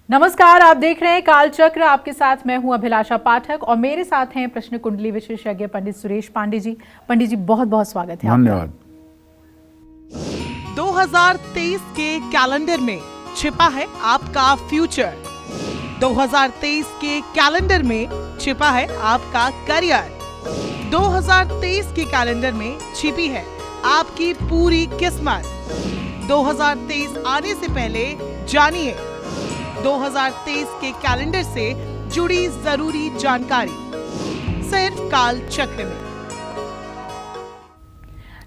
नमस्कार, आप देख रहे हैं कालचक्र। आपके साथ मैं हूं अभिलाषा पाठक और मेरे साथ हैं प्रश्न कुंडली विशेषज्ञ पंडित सुरेश पांडे जी। पंडित जी, बहुत बहुत स्वागत है। धन्यवाद। 2023 के कैलेंडर में छिपा है आपका फ्यूचर। 2023 के कैलेंडर में छिपा है आपका करियर। 2023 के कैलेंडर में छिपी है आपकी पूरी किस्मत। 2023 आने से पहले जानिए 2023 के कैलेंडर से जुड़ी जरूरी जानकारी सिर्फ कालचक्र में।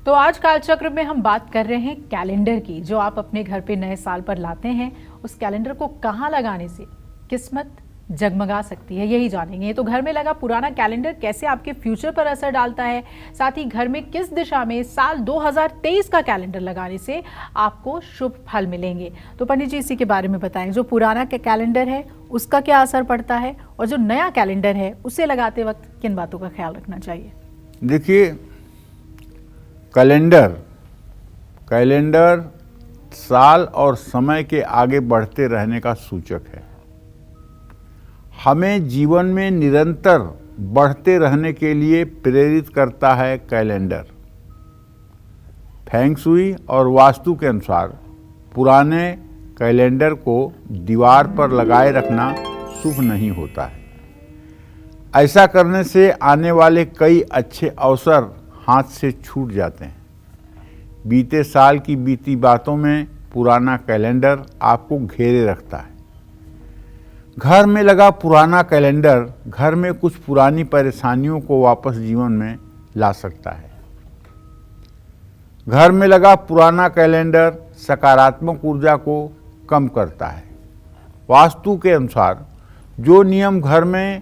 तो आज कालचक्र में हम बात कर रहे हैं कैलेंडर की, जो आप अपने घर पे नए साल पर लाते हैं। उस कैलेंडर को कहाँ लगाने से किस्मत जगमगा सकती है, यही जानेंगे। तो घर में लगा पुराना कैलेंडर कैसे आपके फ्यूचर पर असर डालता है, साथ ही घर में किस दिशा में साल 2023 का कैलेंडर लगाने से आपको शुभ फल मिलेंगे। तो पंडित जी, इसी के बारे में बताएं। जो पुराना कैलेंडर है उसका क्या असर पड़ता है, और जो नया कैलेंडर है उसे लगाते वक्त किन बातों का ख्याल रखना चाहिए? देखिए, कैलेंडर साल और समय के आगे बढ़ते रहने का सूचक है। हमें जीवन में निरंतर बढ़ते रहने के लिए प्रेरित करता है कैलेंडर। फेंग शुई और वास्तु के अनुसार पुराने कैलेंडर को दीवार पर लगाए रखना शुभ नहीं होता है। ऐसा करने से आने वाले कई अच्छे अवसर हाथ से छूट जाते हैं। बीते साल की बीती बातों में पुराना कैलेंडर आपको घेरे रखता है। घर में लगा पुराना कैलेंडर घर में कुछ पुरानी परेशानियों को वापस जीवन में ला सकता है। घर में लगा पुराना कैलेंडर सकारात्मक ऊर्जा को कम करता है। वास्तु के अनुसार जो नियम घर में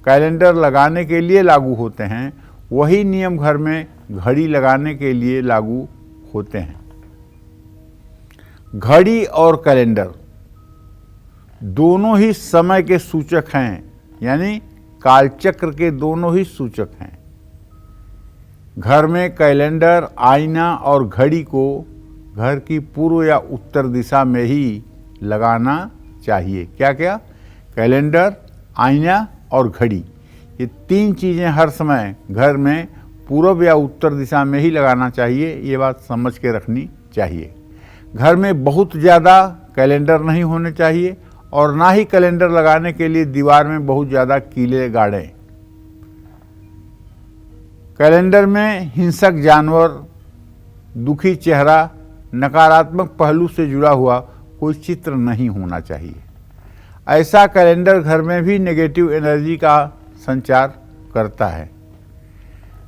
कैलेंडर लगाने के लिए लागू होते हैं, वही नियम घर में घड़ी लगाने के लिए लागू होते हैं। घड़ी और कैलेंडर दोनों ही समय के सूचक हैं, यानी कालचक्र के दोनों ही सूचक हैं। घर में कैलेंडर, आईना और घड़ी को घर की पूर्व या उत्तर दिशा में ही लगाना चाहिए। क्या क्या? कैलेंडर, आईना और घड़ी, ये तीन चीज़ें हर समय घर में पूर्व या उत्तर दिशा में ही लगाना चाहिए। ये बात समझ के रखनी चाहिए। घर में बहुत ज़्यादा कैलेंडर नहीं होने चाहिए, और ना ही कैलेंडर लगाने के लिए दीवार में बहुत ज़्यादा कीले गाड़ें। कैलेंडर में हिंसक जानवर, दुखी चेहरा, नकारात्मक पहलू से जुड़ा हुआ कोई चित्र नहीं होना चाहिए। ऐसा कैलेंडर घर में भी नेगेटिव एनर्जी का संचार करता है।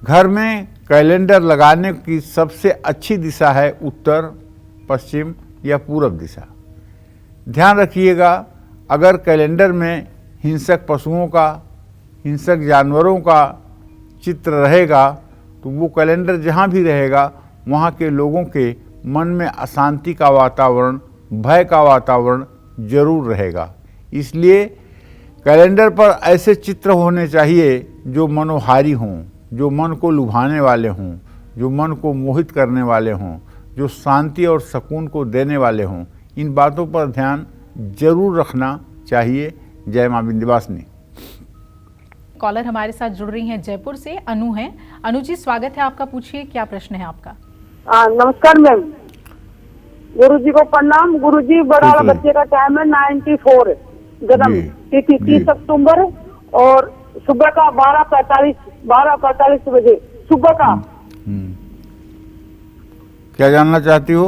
घर में कैलेंडर लगाने की सबसे अच्छी दिशा है उत्तर, पश्चिम या पूरब दिशा। ध्यान रखिएगा, अगर कैलेंडर में हिंसक पशुओं का, हिंसक जानवरों का चित्र रहेगा तो वो कैलेंडर जहाँ भी रहेगा वहाँ के लोगों के मन में अशांति का वातावरण, भय का वातावरण जरूर रहेगा। इसलिए कैलेंडर पर ऐसे चित्र होने चाहिए जो मनोहारी हों, जो मन को लुभाने वाले हों, जो मन को मोहित करने वाले हों, जो शांति और सुकून को देने वाले हों। इन बातों पर ध्यान जरूर रखना चाहिए। जय मां विंध्यवासिनी। कॉलर हमारे साथ जुड़ रही हैं जयपुर से, अनु हैं। अनु जी, स्वागत है आपका। पूछिए, क्या प्रश्न है आपका? नमस्कार मैम। गुरुजी को प्रणाम। गुरुजी, बड़ा वाला बच्चे का टाइम है 94 जन्म तिथि 30 अक्टूबर और सुबह का 12:45 बजे सुबह का। क्या जानना चाहती हो?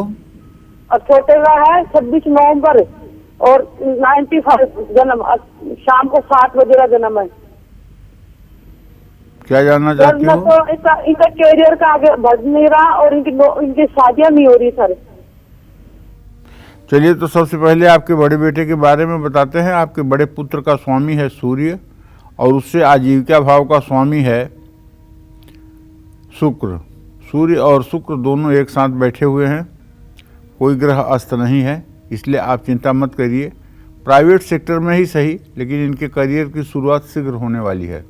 और छोटे का है 26 नवंबर और 95 जन्म, शाम को 7 बजे का जन्म है। क्या जानना चाहती हो? तो इनका कैरियर का आगे बढ़ नहीं रहा और इनकी शादियां नहीं हो रही सर। चलिए, तो सबसे पहले आपके बड़े बेटे के बारे में बताते हैं। आपके बड़े पुत्र का स्वामी है सूर्य, और उससे आजीविका भाव का स्वामी है शुक्र। सूर्य और शुक्र दोनों एक साथ बैठे हुए हैं, कोई ग्रह अस्त नहीं है, इसलिए आप चिंता मत करिए। प्राइवेट सेक्टर में ही सही, लेकिन इनके करियर की शुरुआत शीघ्र होने वाली है।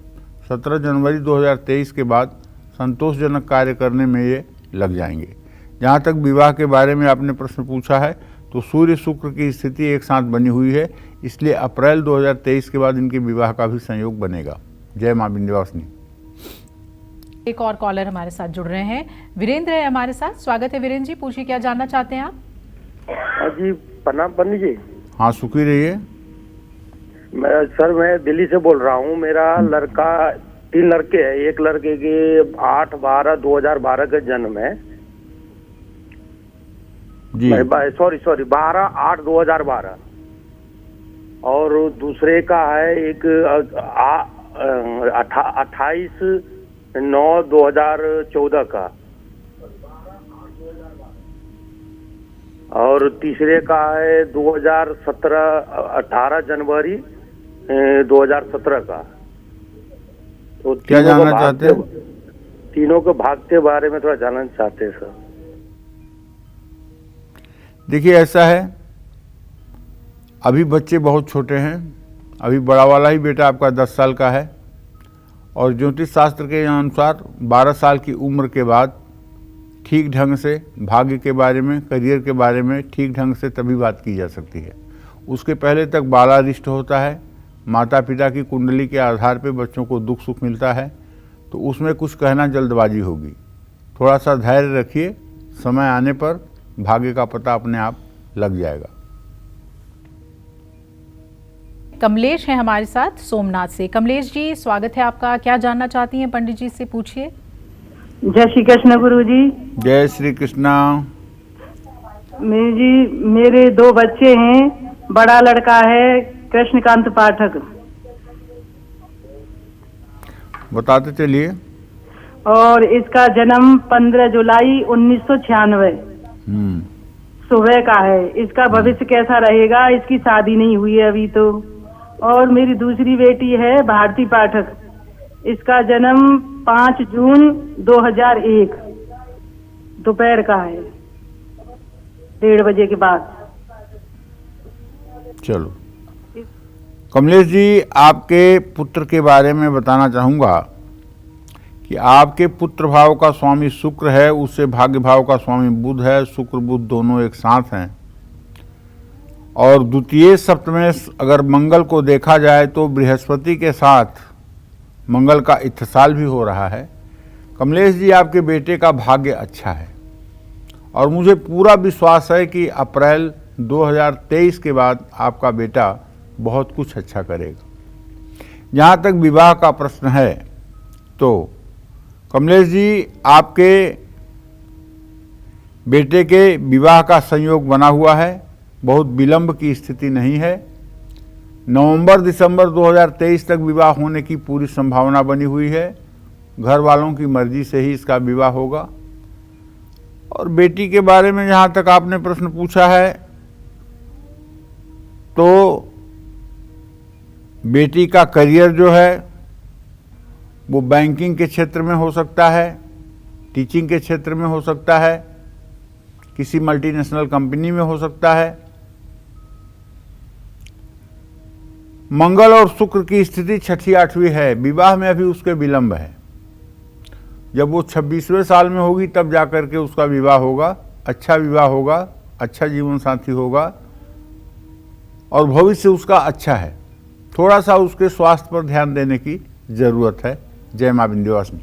17 जनवरी 2023 के बाद संतोषजनक कार्य करने में ये लग जाएंगे। जहाँ तक विवाह के बारे में आपने प्रश्न पूछा है, तो सूर्य शुक्र की स्थिति एक साथ बनी हुई है, इसलिए अप्रैल 2023 के बाद इनके विवाह का भी संयोग बनेगा। जय मां विंध्यवासिनी। एक और कॉलर हमारे साथ जुड़ रहे हैं, वीरेंद्र है हमारे साथ। स्वागत है वीरेंद्र जी, पूछिए क्या जानना चाहते हैं आप? जी प्रणाम पंडित जी। हाँ, सुखी रहिए। मैं दिल्ली से बोल रहा हूँ। मेरा लड़का 3 लड़के हैं। एक लड़के के 8/12/2012 का जन्म है जी। सॉरी 12/8/2012। और दूसरे का है एक 28/9/2014 का, और तीसरे का है 18 जनवरी 2017 का। तो क्या जानना चाहते हैं? तीनों के भाग के बारे में थोड़ा जानना चाहते हैं सर। देखिए, ऐसा है, अभी बच्चे बहुत छोटे हैं। अभी बड़ा वाला ही बेटा आपका 10 साल का है, और ज्योतिष शास्त्र के अनुसार 12 साल की उम्र के बाद ठीक ढंग से भाग्य के बारे में, करियर के बारे में ठीक ढंग से तभी बात की जा सकती है। उसके पहले तक बालारिष्ट होता है, माता पिता की कुंडली के आधार पर बच्चों को दुख सुख मिलता है, तो उसमें कुछ कहना जल्दबाजी होगी। थोड़ा सा धैर्य रखिए, समय आने पर भाग्य का पता अपने आप लग जाएगा। कमलेश हैं हमारे साथ सोमनाथ से। कमलेश जी, स्वागत है आपका। क्या जानना चाहती हैं पंडित जी से, पूछिए। जय श्री कृष्ण गुरु जी। जय श्री कृष्णा। मेरे 2 बच्चे हैं। बड़ा लड़का है कृष्णकांत पाठक, बताते चलिए। और इसका जन्म 15 जुलाई 1996 सुबह का है। इसका भविष्य कैसा रहेगा? इसकी शादी नहीं हुई है अभी तो। और मेरी दूसरी बेटी है भारती पाठक, इसका जन्म 5 जून 2001 दोपहर का है, 1:30 बजे के बाद। चलो कमलेश जी, आपके पुत्र के बारे में बताना चाहूँगा कि आपके पुत्र भाव का स्वामी शुक्र है, उससे भाग्य भाव का स्वामी बुध है। शुक्र बुध दोनों एक साथ हैं, और द्वितीय सप्तमे अगर मंगल को देखा जाए तो बृहस्पति के साथ मंगल का इत्तिसाल भी हो रहा है। कमलेश जी, आपके बेटे का भाग्य अच्छा है, और मुझे पूरा विश्वास है कि अप्रैल 2023 के बाद आपका बेटा बहुत कुछ अच्छा करेगा। जहाँ तक विवाह का प्रश्न है, तो कमलेश जी, आपके बेटे के विवाह का संयोग बना हुआ है, बहुत विलंब की स्थिति नहीं है। नवंबर-दिसंबर 2023 तक विवाह होने की पूरी संभावना बनी हुई है। घर वालों की मर्जी से ही इसका विवाह होगा। और बेटी के बारे में जहाँ तक आपने प्रश्न पूछा है, तो बेटी का करियर जो है वो बैंकिंग के क्षेत्र में हो सकता है, टीचिंग के क्षेत्र में हो सकता है, किसी मल्टीनेशनल कंपनी में हो सकता है। मंगल और शुक्र की स्थिति 6ठी-8वीं है। विवाह में अभी उसके विलंब है। जब वो 26वें साल में होगी तब जाकर के उसका विवाह होगा। अच्छा विवाह होगा, अच्छा जीवन साथी होगा, और भविष्य उसका अच्छा है। थोड़ा सा उसके स्वास्थ्य पर ध्यान देने की जरूरत है। जय मां विंध्यवासिनी।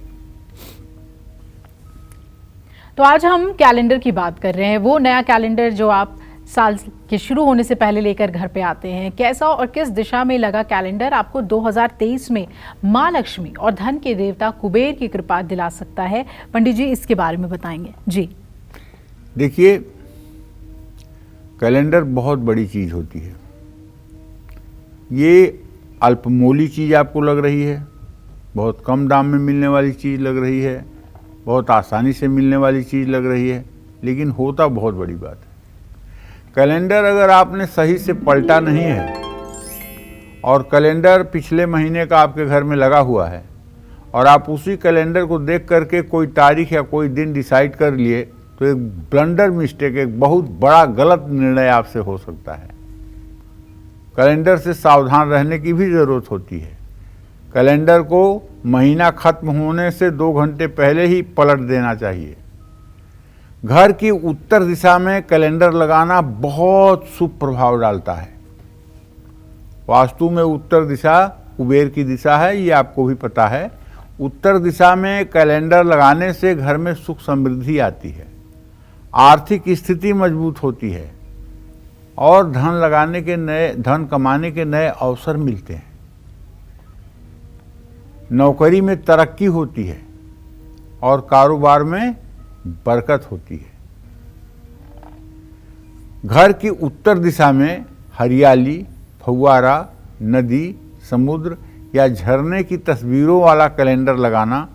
तो आज हम कैलेंडर की बात कर रहे हैं, वो नया कैलेंडर जो आप साल के शुरू होने से पहले लेकर घर पे आते हैं। कैसा और किस दिशा में लगा कैलेंडर आपको 2023 में मां लक्ष्मी और धन के देवता कुबेर की कृपा दिला सकता है? पंडित जी, इसके बारे में बताएंगे जी। देखिए, कैलेंडर बहुत बड़ी चीज होती है। ये अल्पमूल्य चीज आपको लग रही है, बहुत कम दाम में मिलने वाली चीज लग रही है, बहुत आसानी से मिलने वाली चीज लग रही है, लेकिन होता बहुत बड़ी बात है। कैलेंडर अगर आपने सही से पलटा नहीं है, और कैलेंडर पिछले महीने का आपके घर में लगा हुआ है, और आप उसी कैलेंडर को देख करके कोई तारीख या कोई दिन डिसाइड कर लिए, तो एक ब्लंडर मिस्टेक, एक बहुत बड़ा गलत निर्णय आपसे हो सकता है। कैलेंडर से सावधान रहने की भी ज़रूरत होती है। कैलेंडर को महीना खत्म होने से 2 घंटे पहले ही पलट देना चाहिए। घर की उत्तर दिशा में कैलेंडर लगाना बहुत शुभ प्रभाव डालता है। वास्तु में उत्तर दिशा कुबेर की दिशा है, ये आपको भी पता है। उत्तर दिशा में कैलेंडर लगाने से घर में सुख समृद्धि आती है, आर्थिक स्थिति मजबूत होती है और धन कमाने के नए अवसर मिलते हैं। नौकरी में तरक्की होती है और कारोबार में बरकत होती है। घर की उत्तर दिशा में हरियाली, फव्वारा, नदी, समुद्र या झरने की तस्वीरों वाला कैलेंडर लगाना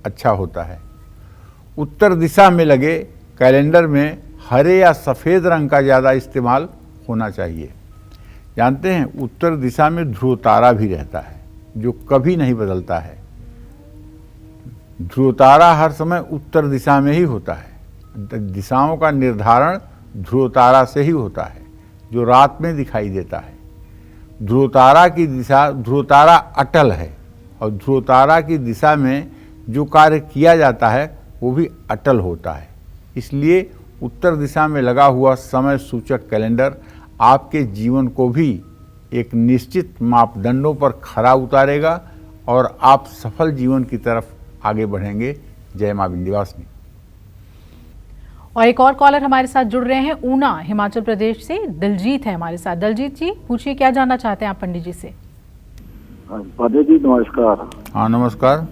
अच्छा होता है। उत्तर दिशा में लगे कैलेंडर में हरे या सफ़ेद रंग का ज़्यादा इस्तेमाल होना चाहिए। जानते हैं, उत्तर दिशा में ध्रुव तारा भी रहता है जो कभी नहीं बदलता है। ध्रुव तारा हर समय उत्तर दिशा में ही होता है। दिशाओं का निर्धारण ध्रुव तारा से ही होता है जो रात में दिखाई देता है। ध्रुव तारा की दिशा, ध्रुव तारा अटल है और ध्रुव तारा की दिशा में जो कार्य किया जाता है वो भी अटल होता है। इसलिए उत्तर दिशा में लगा हुआ समय सूचक कैलेंडर आपके जीवन को भी एक निश्चित मापदंडों पर खरा उतारेगा और आप सफल जीवन की तरफ आगे बढ़ेंगे। जय मां विंध्यवासिनी। और एक और कॉलर हमारे साथ जुड़ रहे हैं, ऊना हिमाचल प्रदेश से दिलजीत है हमारे साथ। दिलजीत जी, पूछिए क्या जानना चाहते हैं आप पंडित जी से। पंडित जी नमस्कार। हाँ नमस्कार।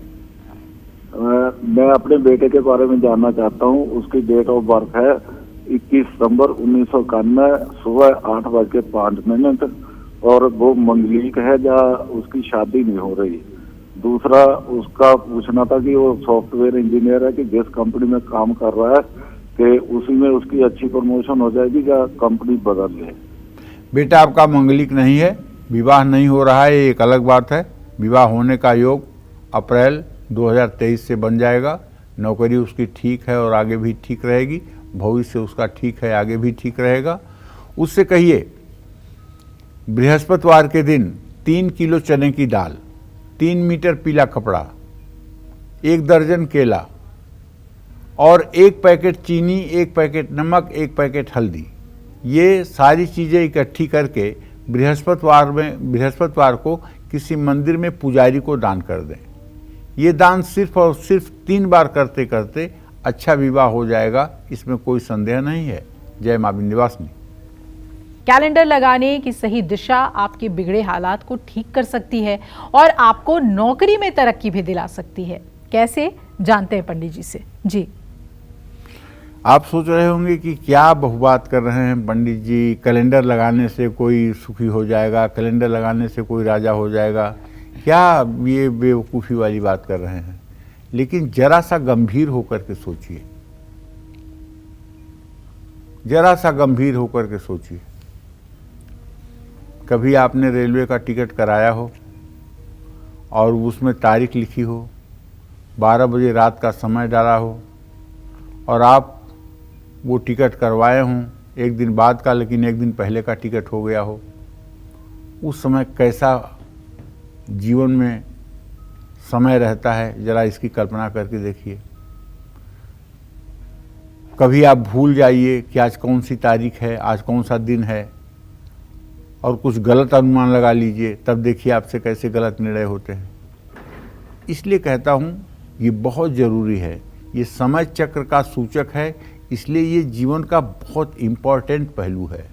मैं अपने बेटे के बारे में जानना चाहता हूँ। उसकी डेट ऑफ बर्थ है 21 सितंबर 1991 सुबह 8:05 और वो मंगलिक है जहाँ उसकी शादी नहीं हो रही। दूसरा उसका पूछना था कि वो सॉफ्टवेयर इंजीनियर है कि जिस कंपनी में काम कर रहा है कि उसी में उसकी अच्छी प्रमोशन हो जाएगी या कंपनी बदल ले। बेटा आपका मंगलिक नहीं है, विवाह नहीं हो रहा है, ये एक अलग बात है। विवाह होने का योग अप्रैल 2023 से बन जाएगा। नौकरी उसकी ठीक है और आगे भी ठीक रहेगी। भविष्य उसका ठीक है, आगे भी ठीक रहेगा। उससे कहिए बृहस्पतिवार के दिन 3 किलो चने की दाल, 3 मीटर पीला कपड़ा, 1 दर्जन केला और 1 पैकेट चीनी, 1 पैकेट नमक, 1 पैकेट हल्दी, ये सारी चीज़ें इकट्ठी करके बृहस्पतिवार को किसी मंदिर में पुजारी को दान कर दें। ये दान सिर्फ और सिर्फ 3 बार करते करते अच्छा विवाह हो जाएगा, इसमें कोई संदेह नहीं है। जय मां विंध्यवासिनी। कैलेंडर लगाने की सही दिशा आपके बिगड़े हालात को ठीक कर सकती है और आपको नौकरी में तरक्की भी दिला सकती है। कैसे, जानते हैं पंडित जी से। जी, आप सोच रहे होंगे कि क्या बहुबात कर रहे हैं पंडित जी, कैलेंडर लगाने से कोई सुखी हो जाएगा, कैलेंडर लगाने से कोई राजा हो जाएगा, क्या ये बेवकूफ़ी वाली बात कर रहे हैं। लेकिन जरा सा गंभीर होकर के सोचिए, जरा सा गंभीर होकर के सोचिए। कभी आपने रेलवे का टिकट कराया हो और उसमें तारीख लिखी हो, 12 बजे रात का समय डाला हो और आप वो टिकट करवाए हों एक दिन बाद का, लेकिन एक दिन पहले का टिकट हो गया हो। उस समय कैसा जीवन में समय रहता है, जरा इसकी कल्पना करके देखिए। कभी आप भूल जाइए कि आज कौन सी तारीख है, आज कौन सा दिन है, और कुछ गलत अनुमान लगा लीजिए, तब देखिए आपसे कैसे गलत निर्णय होते हैं। इसलिए कहता हूँ ये बहुत ज़रूरी है, ये समय चक्र का सूचक है, इसलिए ये जीवन का बहुत इम्पॉर्टेंट पहलू है,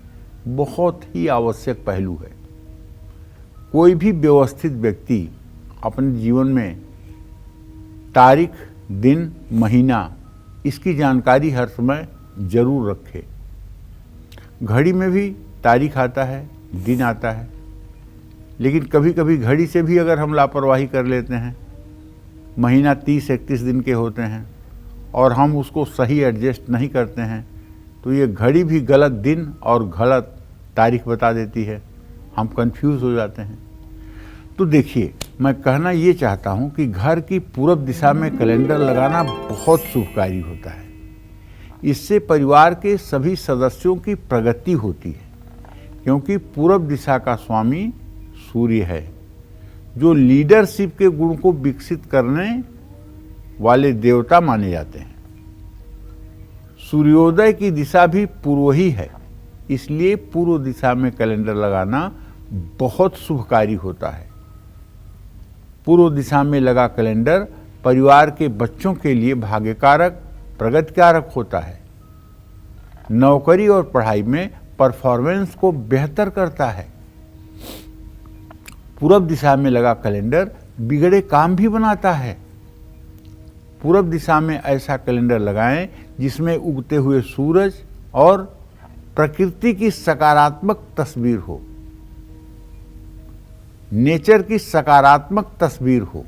बहुत ही आवश्यक पहलू है। कोई भी व्यवस्थित व्यक्ति अपने जीवन में तारीख, दिन, महीना, इसकी जानकारी हर समय जरूर रखे। घड़ी में भी तारीख आता है, दिन आता है, लेकिन कभी कभी घड़ी से भी अगर हम लापरवाही कर लेते हैं, महीना 30-31 दिन के होते हैं और हम उसको सही एडजस्ट नहीं करते हैं, तो ये घड़ी भी गलत दिन और गलत तारीख बता देती है, हम कंफ्यूज हो जाते हैं। तो देखिए, मैं कहना ये चाहता हूँ कि घर की पूरब दिशा में कैलेंडर लगाना बहुत शुभकारी होता है। इससे परिवार के सभी सदस्यों की प्रगति होती है, क्योंकि पूरब दिशा का स्वामी सूर्य है, जो लीडरशिप के गुण को विकसित करने वाले देवता माने जाते हैं। सूर्योदय की दिशा भी पूर्व ही है, इसलिए पूर्व दिशा में कैलेंडर लगाना बहुत शुभकारी होता है। पूर्व दिशा में लगा कैलेंडर परिवार के बच्चों के लिए भाग्यकारक, प्रगतिकारक होता है। नौकरी और पढ़ाई में परफॉर्मेंस को बेहतर करता है। पूरब दिशा में लगा कैलेंडर बिगड़े काम भी बनाता है। पूरब दिशा में ऐसा कैलेंडर लगाएं जिसमें उगते हुए सूरज और प्रकृति की सकारात्मक तस्वीर हो, नेचर की सकारात्मक तस्वीर हो।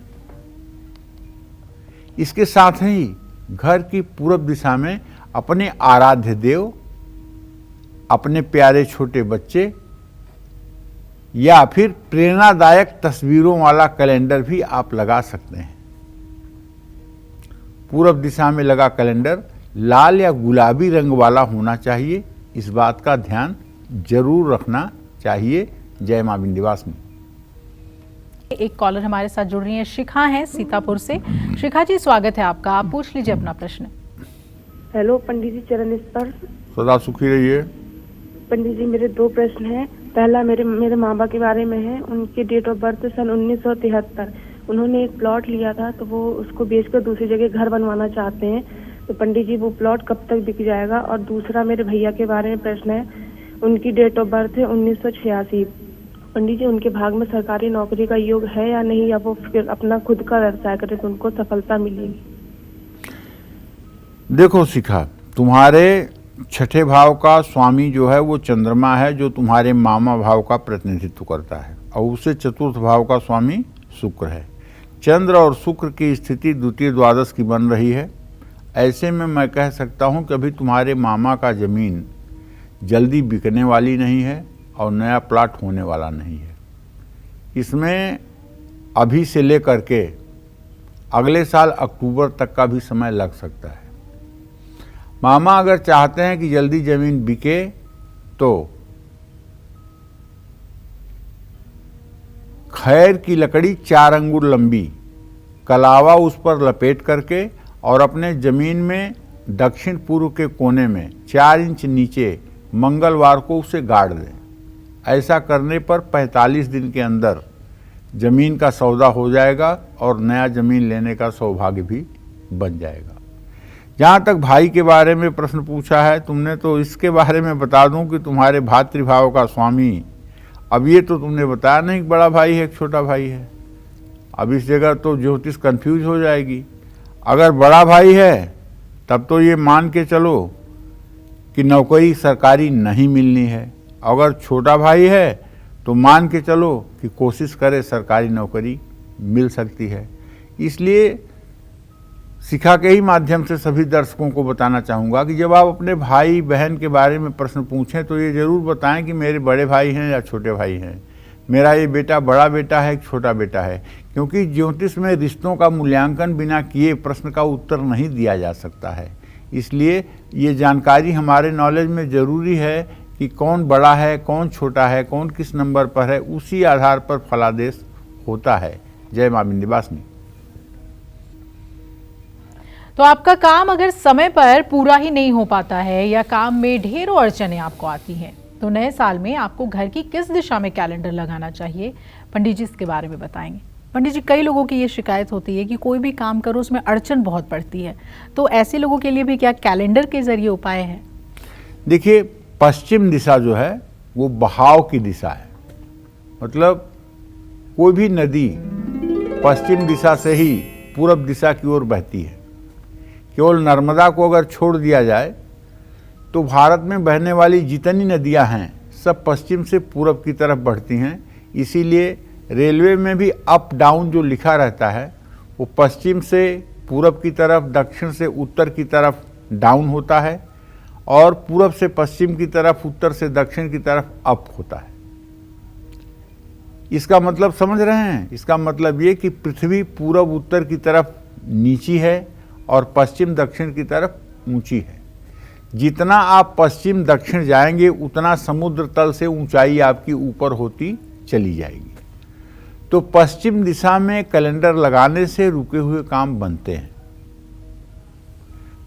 इसके साथ ही घर की पूरब दिशा में अपने आराध्य देव, अपने प्यारे छोटे बच्चे या फिर प्रेरणादायक तस्वीरों वाला कैलेंडर भी आप लगा सकते हैं। पूरब दिशा में लगा कैलेंडर लाल या गुलाबी रंग वाला होना चाहिए, इस बात का ध्यान जरूर रखना चाहिए। जय मां विंध्यवासिनी। एक कॉलर हमारे साथ जुड़ रही हैं, शिखा हैं सीतापुर से। शिखा जी, स्वागत है आपका, आप पूछ लीजिए अपना प्रश्न। हेलो पंडित जी, चरण स्पर्श। सदा सुखी रहिए। पंडित जी, मेरे 2 प्रश्न हैं। पहला मेरे माँ बाप के बारे में है। उनकी डेट ऑफ बर्थ सन 1973। उन्होंने एक प्लॉट लिया था, तो वो उसको बेचकर दूसरी जगह घर बनवाना चाहते हैं। तो पंडित जी, वो प्लॉट कब तक बिक जाएगा? और दूसरा मेरे भैया के बारे में प्रश्न है। उनकी डेट ऑफ बर्थ है 1986। पंडित जी, उनके भाग में सरकारी नौकरी का योग है या नहीं, या वो फिर अपना खुद का व्यवसाय करें तो उनको सफलता मिलेगी? देखो शिखा, तुम्हारे छठे भाव का स्वामी जो है वो चंद्रमा है, जो तुम्हारे मामा भाव का प्रतिनिधित्व करता है, और उससे चतुर्थ भाव का स्वामी शुक्र है। चंद्र और शुक्र की स्थिति द्वितीय द्वादश की बन रही है। ऐसे में मैं कह सकता हूं कि अभी तुम्हारे मामा का जमीन जल्दी बिकने वाली नहीं है और नया प्लाट होने वाला नहीं है। इसमें अभी से लेकर के अगले साल अक्टूबर तक का भी समय लग सकता है। मामा अगर चाहते हैं कि जल्दी जमीन बिके तो खैर की लकड़ी 4 अंगुल लंबी कलावा उस पर लपेट करके और अपने जमीन में दक्षिण पूर्व के कोने में 4 इंच नीचे मंगलवार को उसे गाड़ दें। ऐसा करने पर 45 दिन के अंदर जमीन का सौदा हो जाएगा और नया जमीन लेने का सौभाग्य भी बन जाएगा। जहाँ तक भाई के बारे में प्रश्न पूछा है तुमने, तो इसके बारे में बता दूं कि तुम्हारे भातृभाव का स्वामी, अब ये तो तुमने बताया नहीं, बड़ा भाई है एक छोटा भाई है। अब इस जगह तो ज्योतिष कंफ्यूज हो जाएगी। अगर बड़ा भाई है तब तो ये मान के चलो कि नौकरी सरकारी नहीं मिलनी है। अगर छोटा भाई है तो मान के चलो कि कोशिश करे सरकारी नौकरी मिल सकती है। इसलिए शिखा के ही माध्यम से सभी दर्शकों को बताना चाहूँगा कि जब आप अपने भाई बहन के बारे में प्रश्न पूछें तो ये ज़रूर बताएं कि मेरे बड़े भाई हैं या छोटे भाई हैं, मेरा ये बेटा बड़ा बेटा है, एक छोटा बेटा है। क्योंकि ज्योतिष में रिश्तों का मूल्यांकन बिना किए प्रश्न का उत्तर नहीं दिया जा सकता है। इसलिए ये जानकारी हमारे नॉलेज में ज़रूरी है कि कौन बड़ा है, कौन छोटा है, कौन किस नंबर पर है, उसी आधार पर फलादेश होता है। जय मां विंध्यवासिनी। तो आपका काम अगर समय पर पूरा ही नहीं हो पाता है या काम में ढेरों अड़चनें आपको आती हैं, तो नए साल में आपको घर की किस दिशा में कैलेंडर लगाना चाहिए, पंडित जी इसके बारे में बताएंगे। पंडित जी, कई लोगों की ये शिकायत होती है कि कोई भी काम करो उसमें अड़चन बहुत पड़ती है, तो ऐसे लोगों के लिए भी क्या कैलेंडर के जरिए उपाय है? देखिए, पश्चिम दिशा जो है वो बहाव की दिशा है। मतलब कोई भी नदी पश्चिम दिशा से ही पूरब दिशा की ओर बहती है। केवल नर्मदा को अगर छोड़ दिया जाए तो भारत में बहने वाली जितनी नदियां हैं सब पश्चिम से पूरब की तरफ बढ़ती हैं। इसीलिए रेलवे में भी अप डाउन जो लिखा रहता है वो पश्चिम से पूरब की तरफ, दक्षिण से उत्तर की तरफ डाउन होता है और पूरब से पश्चिम की तरफ, उत्तर से दक्षिण की तरफ अप होता है। इसका मतलब समझ रहे हैं? इसका मतलब ये कि पृथ्वी पूरब उत्तर की तरफ नीची है और पश्चिम दक्षिण की तरफ ऊंची है। जितना आप पश्चिम दक्षिण जाएंगे उतना समुद्र तल से ऊंचाई आपकी ऊपर होती चली जाएगी। तो पश्चिम दिशा में कैलेंडर लगाने से रुके हुए काम बनते हैं।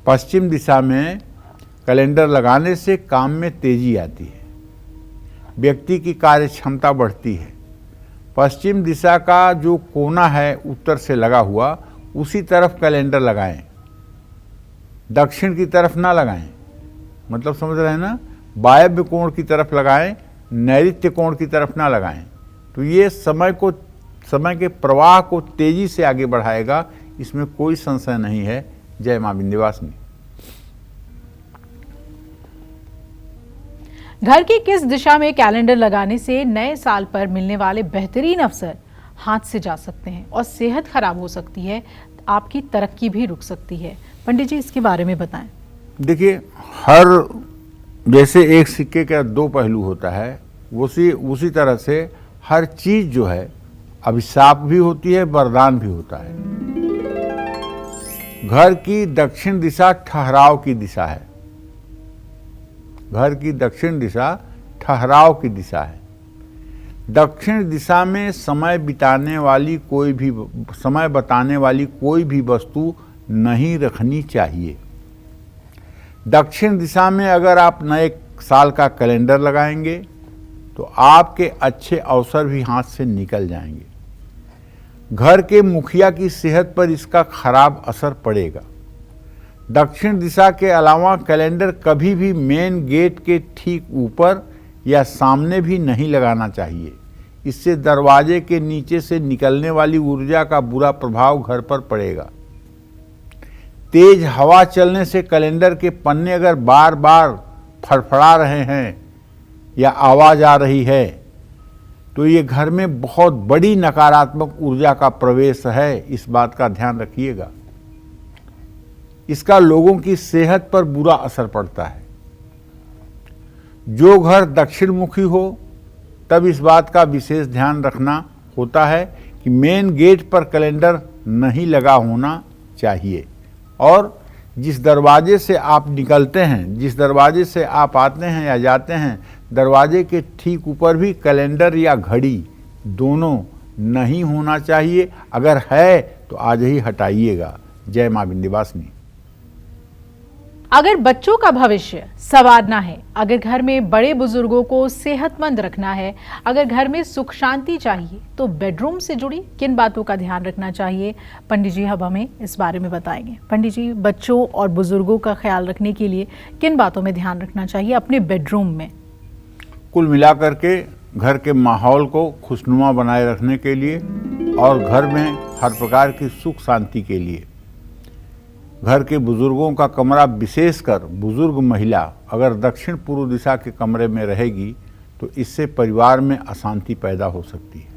पश्चिम दिशा में कैलेंडर लगाने से काम में तेजी आती है, व्यक्ति की कार्य क्षमता बढ़ती है। पश्चिम दिशा का जो कोना है उत्तर से लगा हुआ, उसी तरफ कैलेंडर लगाएं, दक्षिण की तरफ ना लगाएं। मतलब समझ रहे हैं ना, वायव्य कोण की तरफ लगाएं, नैऋत्य कोण की तरफ ना लगाएं। तो ये समय के प्रवाह को तेजी से आगे बढ़ाएगा, इसमें कोई संशय नहीं है। जय मां विंध्यवासिनी। घर की किस दिशा में कैलेंडर लगाने से नए साल पर मिलने वाले बेहतरीन अवसर हाथ से जा सकते हैं और सेहत खराब हो सकती है, आपकी तरक्की भी रुक सकती है? पंडित जी, इसके बारे में बताएं। देखिए, जैसे एक सिक्के का दो पहलू होता है, उसी तरह से हर चीज जो है अभिशाप भी होती है, वरदान भी होता है। घर की दक्षिण दिशा ठहराव की दिशा है। घर की दक्षिण दिशा ठहराव की दिशा है। दक्षिण दिशा में समय बताने वाली कोई भी वस्तु नहीं रखनी चाहिए। दक्षिण दिशा में अगर आप नए साल का कैलेंडर लगाएंगे तो आपके अच्छे अवसर भी हाथ से निकल जाएंगे। घर के मुखिया की सेहत पर इसका खराब असर पड़ेगा। दक्षिण दिशा के अलावा कैलेंडर कभी भी मेन गेट के ठीक ऊपर या सामने भी नहीं लगाना चाहिए। इससे दरवाजे के नीचे से निकलने वाली ऊर्जा का बुरा प्रभाव घर पर पड़ेगा। तेज हवा चलने से कैलेंडर के पन्ने अगर बार बार फड़फड़ा रहे हैं या आवाज आ रही है तो ये घर में बहुत बड़ी नकारात्मक ऊर्जा का प्रवेश है। इस बात का ध्यान रखिएगा। इसका लोगों की सेहत पर बुरा असर पड़ता है। जो घर दक्षिण मुखी हो तब इस बात का विशेष ध्यान रखना होता है कि मेन गेट पर कैलेंडर नहीं लगा होना चाहिए और जिस दरवाजे से आप निकलते हैं, जिस दरवाजे से आप आते हैं या जाते हैं, दरवाजे के ठीक ऊपर भी कैलेंडर या घड़ी दोनों नहीं होना चाहिए। अगर है तो आज ही हटाइएगा। जय मां विंध्यवासिनी। अगर बच्चों का भविष्य संवारना है, अगर घर में बड़े बुजुर्गों को सेहतमंद रखना है, अगर घर में सुख शांति चाहिए, तो बेडरूम से जुड़ी किन बातों का ध्यान रखना चाहिए? पंडित जी अब हमें इस बारे में बताएंगे। पंडित जी, बच्चों और बुजुर्गों का ख्याल रखने के लिए किन बातों में ध्यान रखना चाहिए अपने बेडरूम में? कुल मिलाकर के घर के माहौल को खुशनुमा बनाए रखने के लिए और घर में हर प्रकार की सुख शांति के लिए घर के बुजुर्गों का कमरा, विशेषकर बुजुर्ग महिला अगर दक्षिण पूर्व दिशा के कमरे में रहेगी तो इससे परिवार में अशांति पैदा हो सकती है।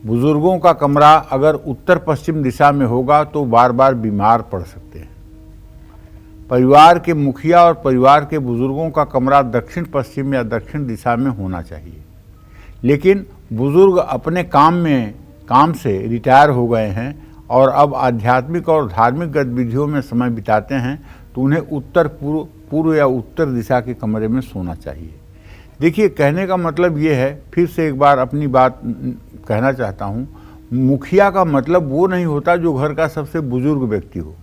बुजुर्गों का कमरा अगर उत्तर पश्चिम दिशा में होगा तो बार बार बीमार पड़ सकते हैं। परिवार के मुखिया और परिवार के बुजुर्गों का कमरा दक्षिण पश्चिम या दक्षिण दिशा में होना चाहिए। लेकिन बुजुर्ग अपने काम से रिटायर हो गए हैं और अब आध्यात्मिक और धार्मिक गतिविधियों में समय बिताते हैं तो उन्हें उत्तर पूर्व या उत्तर दिशा के कमरे में सोना चाहिए। देखिए, कहने का मतलब ये है, फिर से एक बार अपनी बात कहना चाहता हूँ, मुखिया का मतलब वो नहीं होता जो घर का सबसे बुजुर्ग व्यक्ति हो।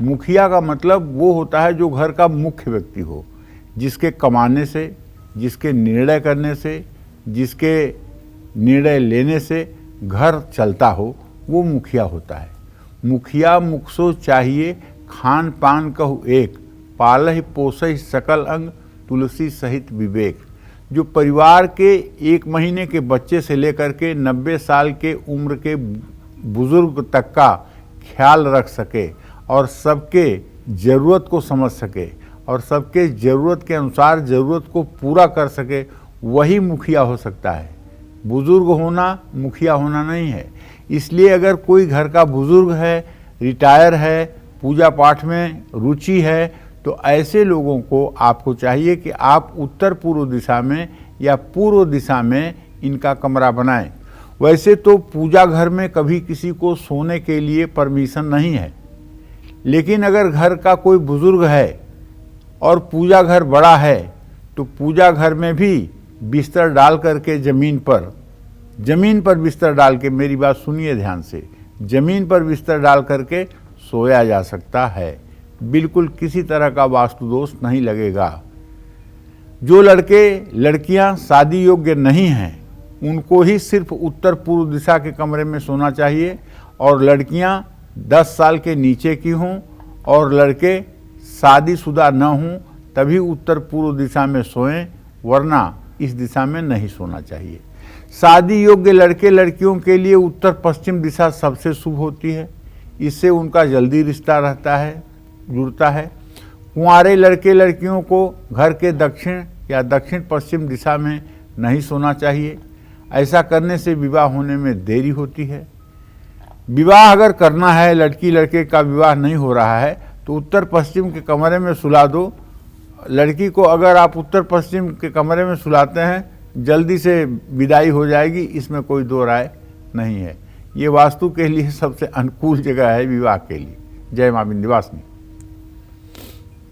मुखिया का मतलब वो होता है जो घर का मुख्य व्यक्ति हो, जिसके कमाने से, जिसके निर्णय करने से, जिसके निर्णय लेने से घर चलता हो, वो मुखिया होता है। मुखिया मुखसो चाहिए, खान पान कहु एक, पालहि पोसहि सकल अंग, तुलसी सहित विवेक। जो परिवार के 1 महीने के बच्चे से लेकर के 90 साल के उम्र के बुजुर्ग तक का ख्याल रख सके और सबके ज़रूरत को समझ सके और सबके ज़रूरत के अनुसार ज़रूरत को पूरा कर सके, वही मुखिया हो सकता है। बुजुर्ग होना मुखिया होना नहीं है। इसलिए अगर कोई घर का बुजुर्ग है, रिटायर है, पूजा पाठ में रुचि है, तो ऐसे लोगों को आपको चाहिए कि आप उत्तर पूर्व दिशा में या पूर्व दिशा में इनका कमरा बनाएं। वैसे तो पूजा घर में कभी किसी को सोने के लिए परमिशन नहीं है, लेकिन अगर घर का कोई बुजुर्ग है और पूजा घर बड़ा है तो पूजा घर में भी बिस्तर डाल करके ज़मीन पर बिस्तर डाल के, मेरी बात सुनिए ध्यान से, ज़मीन पर बिस्तर डाल करके सोया जा सकता है। बिल्कुल किसी तरह का वास्तु दोष नहीं लगेगा। जो लड़के लड़कियां शादी योग्य नहीं हैं उनको ही सिर्फ उत्तर पूर्व दिशा के कमरे में सोना चाहिए, और लड़कियां 10 साल के नीचे की हों और लड़के शादीशुदा न हों तभी उत्तर पूर्व दिशा में सोएं, वरना इस दिशा में नहीं सोना चाहिए। शादी योग्य लड़के लड़कियों के लिए उत्तर पश्चिम दिशा सबसे शुभ होती है, इससे उनका जल्दी रिश्ता रहता है, जुड़ता है। कुंवारे लड़के लड़कियों को घर के दक्षिण या दक्षिण पश्चिम दिशा में नहीं सोना चाहिए, ऐसा करने से विवाह होने में देरी होती है। विवाह अगर करना है, लड़की लड़के का विवाह नहीं हो रहा है, तो उत्तर पश्चिम के कमरे में सुला दो। लड़की को अगर आप उत्तर पश्चिम के कमरे में सुलाते हैं जल्दी से विदाई हो जाएगी, इसमें कोई दो राय नहीं है। ये वास्तु के लिए सबसे अनुकूल जगह है विवाह के लिए। जय मां विंध्यवासिनी।